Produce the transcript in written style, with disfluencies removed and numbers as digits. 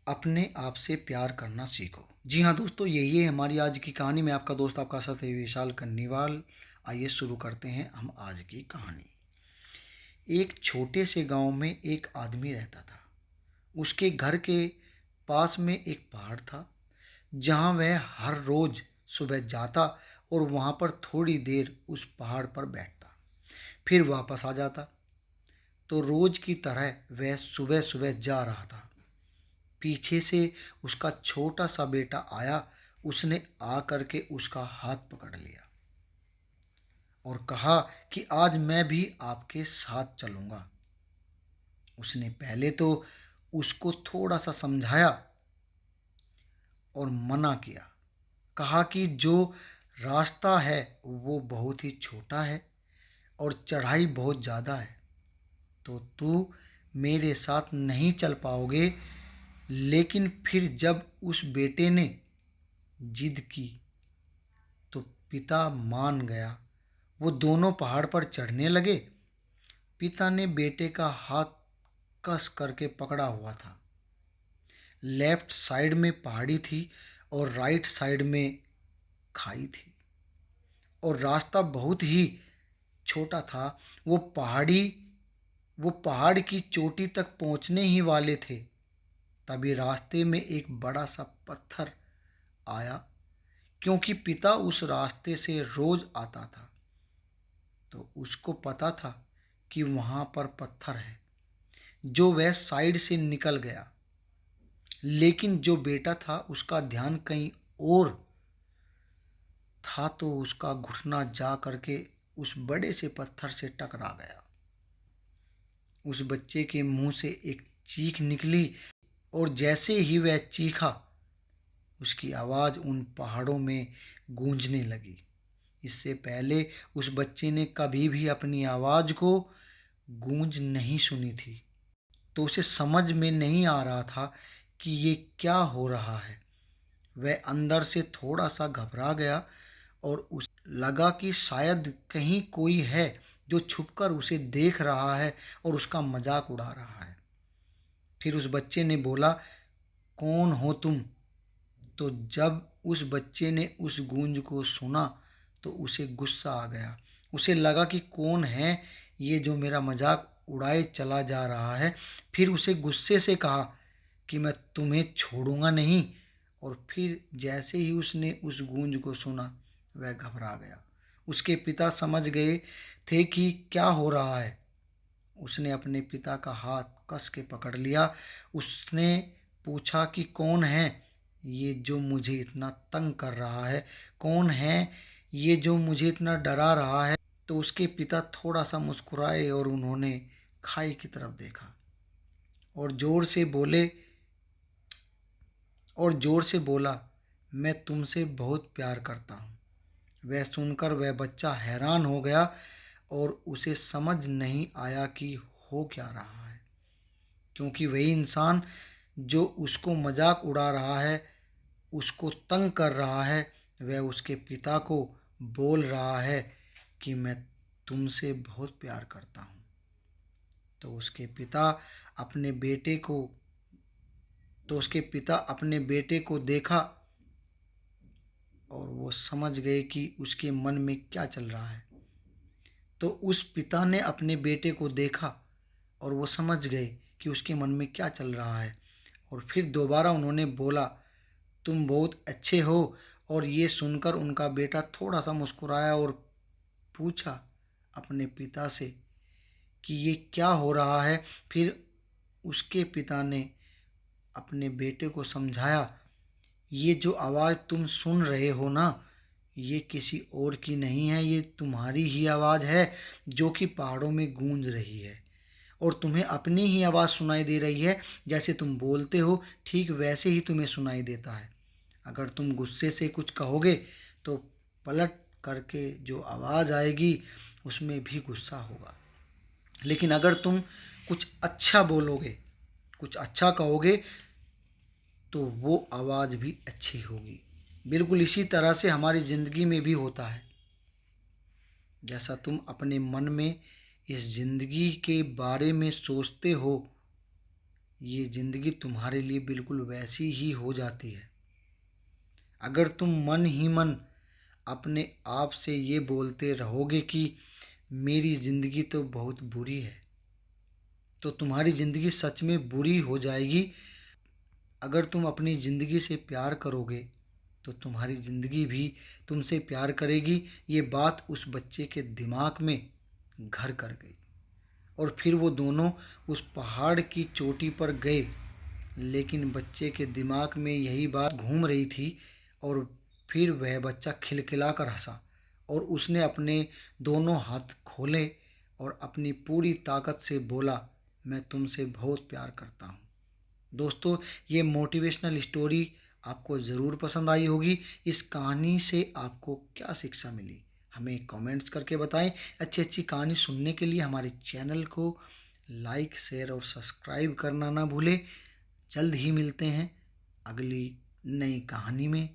अपने आप से प्यार करना सीखो। जी हाँ दोस्तों, यही है हमारी आज की कहानी। मैं आपका दोस्त, आपका साथ विशाल कन्नीवाल। आइए शुरू करते हैं हम आज की कहानी। एक छोटे से गांव में एक आदमी रहता था। उसके घर के पास में एक पहाड़ था, जहां वह हर रोज सुबह जाता और वहां पर थोड़ी देर उस पहाड़ पर बैठता, फिर वापस आ जाता। तो रोज की तरह वह सुबह सुबह जा रहा था। पीछे से उसका छोटा सा बेटा आया। उसने आ करके उसका हाथ पकड़ लिया और कहा कि आज मैं भी आपके साथ चलूंगा। उसने पहले तो उसको थोड़ा सा समझाया और मना किया। कहा कि जो रास्ता है वो बहुत ही छोटा है और चढ़ाई बहुत ज़्यादा है, तो तू मेरे साथ नहीं चल पाओगे। लेकिन फिर जब उस बेटे ने जिद की तो पिता मान गया। वो दोनों पहाड़ पर चढ़ने लगे। पिता ने बेटे का हाथ कस करके पकड़ा हुआ था। लेफ्ट साइड में पहाड़ी थी और राइट साइड में खाई थी, और रास्ता बहुत ही छोटा था। वो पहाड़ी वो पहाड़ की चोटी तक पहुंचने ही वाले थे, तभी रास्ते में एक बड़ा सा पत्थर आया। क्योंकि पिता उस रास्ते से रोज आता था, तो उसको पता था कि वहां पर पत्थर है, जो वह साइड से निकल गया। लेकिन जो बेटा था उसका ध्यान कहीं और था, तो उसका घुटना जा करके उस बड़े से पत्थर से टकरा गया। उस बच्चे के मुंह से एक चीख निकली, और जैसे ही वह चीखा, उसकी आवाज उन पहाड़ों में गूंजने लगी। इससे पहले उस बच्चे ने कभी भी अपनी आवाज को गूंज नहीं सुनी थी, तो उसे समझ में नहीं आ रहा था कि ये क्या हो रहा है। वह अंदर से थोड़ा सा घबरा गया और उस लगा कि शायद कहीं कोई है जो छुपकर उसे देख रहा है और उसका मजाक उड़ा रहा है। फिर उस बच्चे ने बोला, कौन हो तुम? तो जब उस बच्चे ने उस गूंज को सुना तो उसे गुस्सा आ गया। उसे लगा कि कौन है ये जो मेरा मजाक उड़ाए चला जा रहा है। फिर उसे गुस्से से कहा कि मैं तुम्हें छोड़ूंगा नहीं। और फिर जैसे ही उसने उस गूंज को सुना, वह घबरा गया। उसके पिता समझ गए थे कि क्या हो रहा है। उसने अपने पिता का हाथ कस के पकड़ लिया। उसने पूछा कि कौन है ये जो मुझे इतना तंग कर रहा है? कौन है ये जो मुझे इतना डरा रहा है? तो उसके पिता थोड़ा सा मुस्कुराए और उन्होंने खाई की तरफ देखा और जोर से बोला, मैं तुमसे बहुत प्यार करता हूँ। वह सुनकर वह बच्चा हैरान हो गया और उसे समझ नहीं आया कि हो क्या रहा है, क्योंकि वही इंसान जो उसको मजाक उड़ा रहा है, उसको तंग कर रहा है, वह उसके पिता को बोल रहा है कि मैं तुमसे बहुत प्यार करता हूँ। तो उसके पिता अपने बेटे को देखा और वो समझ गए कि उसके मन में क्या चल रहा है। तो उस पिता ने अपने बेटे को देखा और वो समझ गए कि उसके मन में क्या चल रहा है। और फिर दोबारा उन्होंने बोला, तुम बहुत अच्छे हो। और ये सुनकर उनका बेटा थोड़ा सा मुस्कुराया और पूछा अपने पिता से कि ये क्या हो रहा है। फिर उसके पिता ने अपने बेटे को समझाया, ये जो आवाज़ तुम सुन रहे हो ना, ये किसी और की नहीं है, ये तुम्हारी ही आवाज़ है जो कि पहाड़ों में गूंज रही है। और तुम्हें अपनी ही आवाज़ सुनाई दे रही है। जैसे तुम बोलते हो ठीक वैसे ही तुम्हें सुनाई देता है। अगर तुम गुस्से से कुछ कहोगे तो पलट करके जो आवाज़ आएगी उसमें भी गुस्सा होगा। लेकिन अगर तुम कुछ अच्छा बोलोगे, कुछ अच्छा कहोगे, तो वो आवाज़ भी अच्छी होगी। बिल्कुल इसी तरह से हमारी ज़िंदगी में भी होता है। जैसा तुम अपने मन में इस ज़िंदगी के बारे में सोचते हो, ये ज़िंदगी तुम्हारे लिए बिल्कुल वैसी ही हो जाती है। अगर तुम मन ही मन अपने आप से ये बोलते रहोगे कि मेरी ज़िंदगी तो बहुत बुरी है, तो तुम्हारी ज़िंदगी सच में बुरी हो जाएगी। अगर तुम अपनी ज़िंदगी से प्यार करोगे तो तुम्हारी ज़िंदगी भी तुमसे प्यार करेगी। ये बात उस बच्चे के दिमाग में घर कर गई और फिर वो दोनों उस पहाड़ की चोटी पर गए। लेकिन बच्चे के दिमाग में यही बात घूम रही थी और फिर वह बच्चा खिलखिलाकर हंसा और उसने अपने दोनों हाथ खोले और अपनी पूरी ताकत से बोला, मैं तुमसे बहुत प्यार करता हूँ। दोस्तों, ये मोटिवेशनल स्टोरी आपको ज़रूर पसंद आई होगी। इस कहानी से आपको क्या शिक्षा मिली हमें कमेंट्स करके बताएं। अच्छी अच्छी कहानी सुनने के लिए हमारे चैनल को लाइक, शेयर और सब्सक्राइब करना ना भूलें। जल्द ही मिलते हैं अगली नई कहानी में।